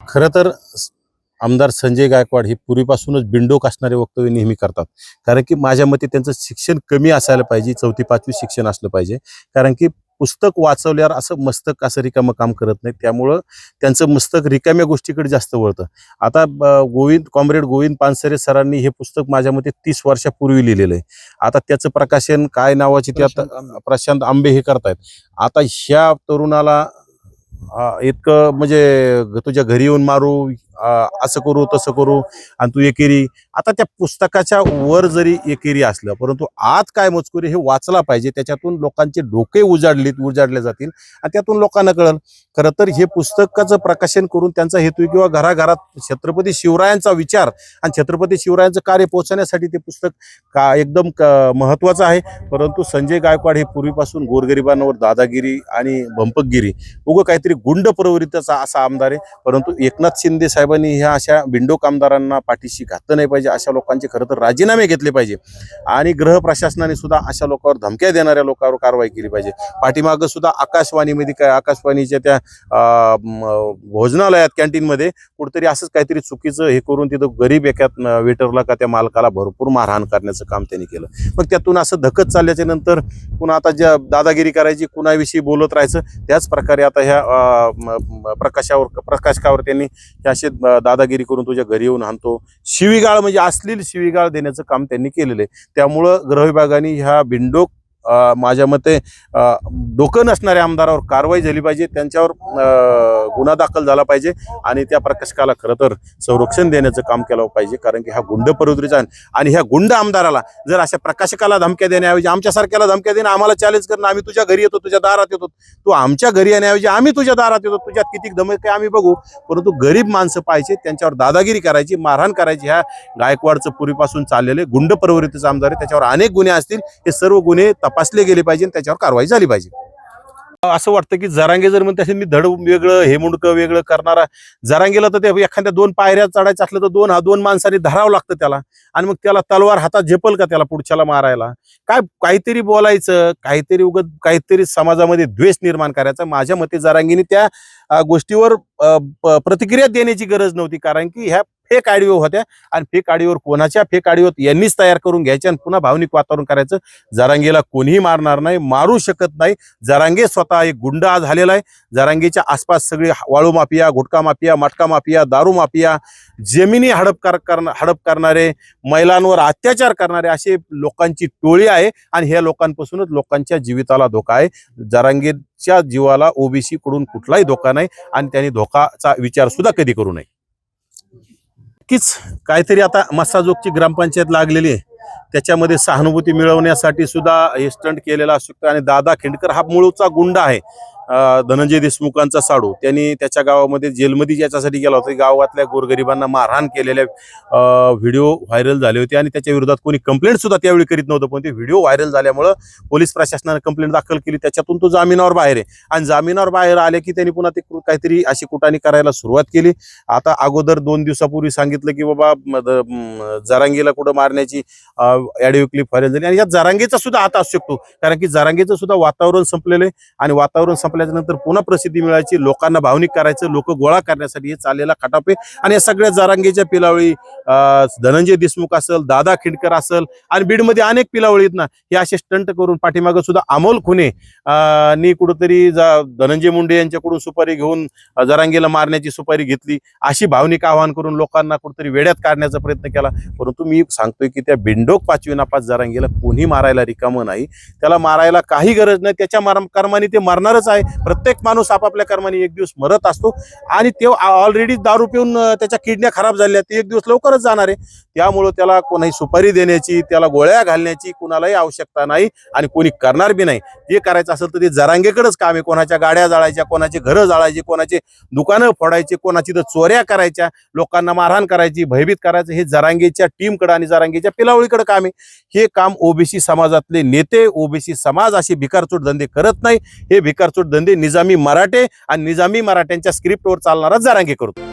खरं तर आमदार संजय गायकवाड हे पूर्वीपासूनच बिनडोक असणारे वक्तव्य नेहमी करतात. कारण की माझ्या मते त्यांचं शिक्षण कमी असायला पाहिजे, 4थी-5वी शिक्षण असलं पाहिजे. कारण की पुस्तक वाचवल्यावर असं मस्तक असं रिकामं काम करत नाही. त्यामुळं त्यांचं मस्तक रिकाम्या गोष्टीकडे जास्त वळतं. आता कॉम्रेड गोविंद पानसरे सरांनी हे पुस्तक माझ्या मते 30 वर्षापूर्वी लिहिलेलं आहे. आता त्याचं प्रकाशन काय नावाचे ते आता प्रशांत आंबे हे करतायत. आता ह्या तरुणाला इतकं म्हणजे तुझ्या घरी येऊन मारू, असं करू तसं करू आणि तू एकेरी. आता त्या पुस्तकाच्या वर जरी एकेरी असलं, परंतु आत काय मजकूर हे वाचला पाहिजे. त्याच्यातून लोकांचे डोके उजाडले जातील आणि त्यातून लोकांना कळल. खरं तर हे पुस्तकाचं प्रकाशन करून त्यांचा हेतू किंवा घराघरात छत्रपती शिवरायांचा विचार आणि छत्रपती शिवरायांचं कार्य पोहोचण्यासाठी ते पुस्तक एकदम महत्वाचं आहे. परंतु संजय गायकवाड हे पूर्वीपासून गोरगरिबांवर दादागिरी आणि भंपकगिरी उगं काहीतरी गुंड प्रवृत्तीचा असा आमदार आहे. परंतु एकनाथ शिंदे साहेबांनी ह्या अशा बिंडोक आमदारांना पाठीशी घातलं नाही पाहिजे. अशा लोकांचे खरं तर राजीनामे घेतले पाहिजे आणि गृह प्रशासनाने सुद्धा अशा लोकांवर धमक्या देणाऱ्या लोकांवर कारवाई केली पाहिजे. पाठीमागं सुद्धा आकाशवाणीमध्ये काय आकाशवाणीच्या त्या भोजनालयात कॅन्टीनमध्ये कुठेतरी असंच काहीतरी चुकीचं हे करून तिथं गरीब एका वेटरला का त्या मालकाला भरपूर मारहाण करण्याचं काम त्यांनी केलं. मग त्यातून असं धकत चालल्याच्या नंतर पुन्हा आता ज्या दादागिरी करायची, कुणाविषयी बोलत राहायचं, त्याच प्रकारे आता ह्या प्रकाशकावर त्यांनी असे दादागिरी करून तुझ्या घरी येऊन आणतो, शिवीगाळ म्हणजे अश्लील शिवीगाळ देण्याचं काम त्यांनी केलेलं आहे. त्यामुळं गृह विभागाने ह्या बिनडोक माझ्या मते डोकं नसणाऱ्या आमदारावर कारवाई झाली पाहिजे. त्यांच्यावर गुन्हा दाखल झाला पाहिजे आणि त्या प्रकाशकाला खरं तर संरक्षण देण्याचं काम केलं पाहिजे. कारण की हा गुंड प्रवृत्तीचा आणि ह्या गुंड आमदाराला जर अशा प्रकाशकाला धमक्या देण्याऐवजी आमच्यासारख्याला धमक्या देणं, आम्हाला चॅलेंज करणं, आम्ही तुझ्या घरी येतो, तुझ्या दारात येतो, तू आमच्या घरी येण्याऐवजी आम्ही तुझ्या दारात येतो, तुझ्यात किती धमक आहे आम्ही बघू. परंतु गरीब माणसं पाहिजे, त्यांच्यावर दादागिरी करायची, मारहाण करायची, ह्या गायकवाडचं पूर्वीपासून चाललेले गुंड प्रवृत्तीचा आमदार आहे. त्याच्यावर अनेक गुन्हे असतील, हे सर्व गुन्हे तपासले गेले पाहिजे, त्याच्यावर कारवाई झाली पाहिजे. असं वाटतं की जरांगे जर म्हणते मी धड वेगळं हे मुंडकं वेगळं करणारा, जरांगेला तर ते एखाद्या 2 पायऱ्या चढायचं असलं तर 2 माणसांनी धरावं लागतं त्याला. आणि मग त्याला तलवार हातात झेपल का त्याला पुढच्याला मारायला? काहीतरी बोलायचं, काहीतरी समाजामध्ये द्वेष निर्माण करायचा. माझ्या मते जरांगीने त्या गोष्टीवर प्रतिक्रिया देण्याची गरज नव्हती. कारण की ह्या फेक ऑडिओ होत्या आणि फेक ऑडिओवर कोणाच्या फेक ऑडिओ यांनीच तयार करून घ्यायच्या आणि पुन्हा भावनिक वातावरण करायचं. जरांगेला कोणीही मारणार नाही, मारू शकत नाही. जरांगे स्वतः एक गुंड झालेला आहे. जरांगेच्या आसपास सगळी वाळू माफिया, गुटखा माफिया, मटका माफिया, दारू माफिया, जमिनी हडप करणारे, महिलांवर अत्याचार करणारे असे लोकांची टोळी आहे आणि ह्या लोकांपासूनच लोकांच्या जीविताला धोका आहे. जरांगेच्या जीवाला ओबीसी कडून कुठलाही धोका नाही आणि त्यांनी धोकाचा विचार सुद्धा कधी करू नये. नक्कीच काहीतरी आता मस्साजोगची ग्रामपंचायत लागलेली आहे, त्याच्यामध्ये सहानुभूती मिळवण्यासाठी सुद्धा हे स्टंट केलेला असू शकतो. आणि दादा खिंडकर हा मूळचा गुंड आहे, धनंजय देशमुखांचा साडू. त्यांनी त्याच्या गावामध्ये जेलमध्ये याच्यासाठी गेला होता. गावातल्या गोरगरिबांना मारहाण केलेल्या व्हिडिओ व्हायरल झाले होते आणि त्याच्या विरोधात कोणी कंप्लेंट सुद्धा त्यावेळी करीत नव्हतं. पण ते व्हिडिओ व्हायरल झाल्यामुळं पोलीस प्रशासनाने कंप्लेंट दाखल केली. त्याच्यातून तो जामिनावर बाहेर आहे आणि जामिनावर बाहेर आले की त्यांनी पुन्हा ते काहीतरी अशी कुटाणी करायला सुरुवात केली. आता अगोदर 2 दिवसापूर्वी सांगितलं की बाबा जरांगीला कुठं मारण्याची ऑडिओ क्लिप व्हायरल झाली आणि यात जरांगेचा सुद्धा हात असू शकतो. कारण की जरांगेचं सुद्धा वातावरण संपलेलं आहे आणि वातावरण संपल्यानंतर पुन्हा प्रसिद्धी मिळायची, लोकांना भावनिक करायचं, लोक गोळा करण्यासाठी हे चाललेला खटापे. आणि या सगळ्या जरांगेच्या पिलावळी, धनंजय देशमुख असेल, दादा खिंडकर असेल आणि बीडमध्ये अनेक पिलावळी आहेत ना, हे असे स्टंट करून पाठीमागं सुद्धा अमोल खुने नी कुठंतरी धनंजय मुंडे यांच्याकडून सुपारी घेऊन जरांगेला मारण्याची सुपारी घेतली, अशी भावनिक आवाहन करून लोकांना कुठेतरी वेड्यात काढण्याचा प्रयत्न केला. परंतु मी सांगतोय की त्या बिंडोक 5वी नापास जरांगेला कोणी मारायला रिकामं नाही, त्याला मारायला काही गरज नाही. त्याच्या कर्माने ते मरणारच आहे. प्रत्येक माणूस आपापल्या कर्माने एक दिवस मरत असतो आणि ते ऑलरेडी दारू पिऊन त्याच्या किडन्या खराब झाल्या, ते एक दिवस लवकरच जाणार आहे. त्यामुळं त्याला कोणाही सुपारी देण्याची, त्याला गोळ्या घालण्याची कुणालाही आवश्यकता नाही आणि कोणी करणार बी नाही. जे करायचं असेल तर ते जरांगेकडेच काम आहे. कोणाच्या गाड्या जाळायच्या, कोणाचे घरं जाळायचे, कोणाचे दुकानं फोडायचे, कोणाची तर चोऱ्या करायच्या, लोकांना मारहाण करायची, भयभीत करायचं, हे जरांगेच्या टीमकडे आणि जरांगेच्या पिलावळीकडे काम आहे. हे काम ओबीसी समाजातले नेते, ओबीसी समाज असे भिकारचोट धंदे करत नाही. हे भिकारचोट धंदे निजामी मराठे आणि निजामी मराठ्यांच्या स्क्रिप्टवर चालणारा जरांगे करतो.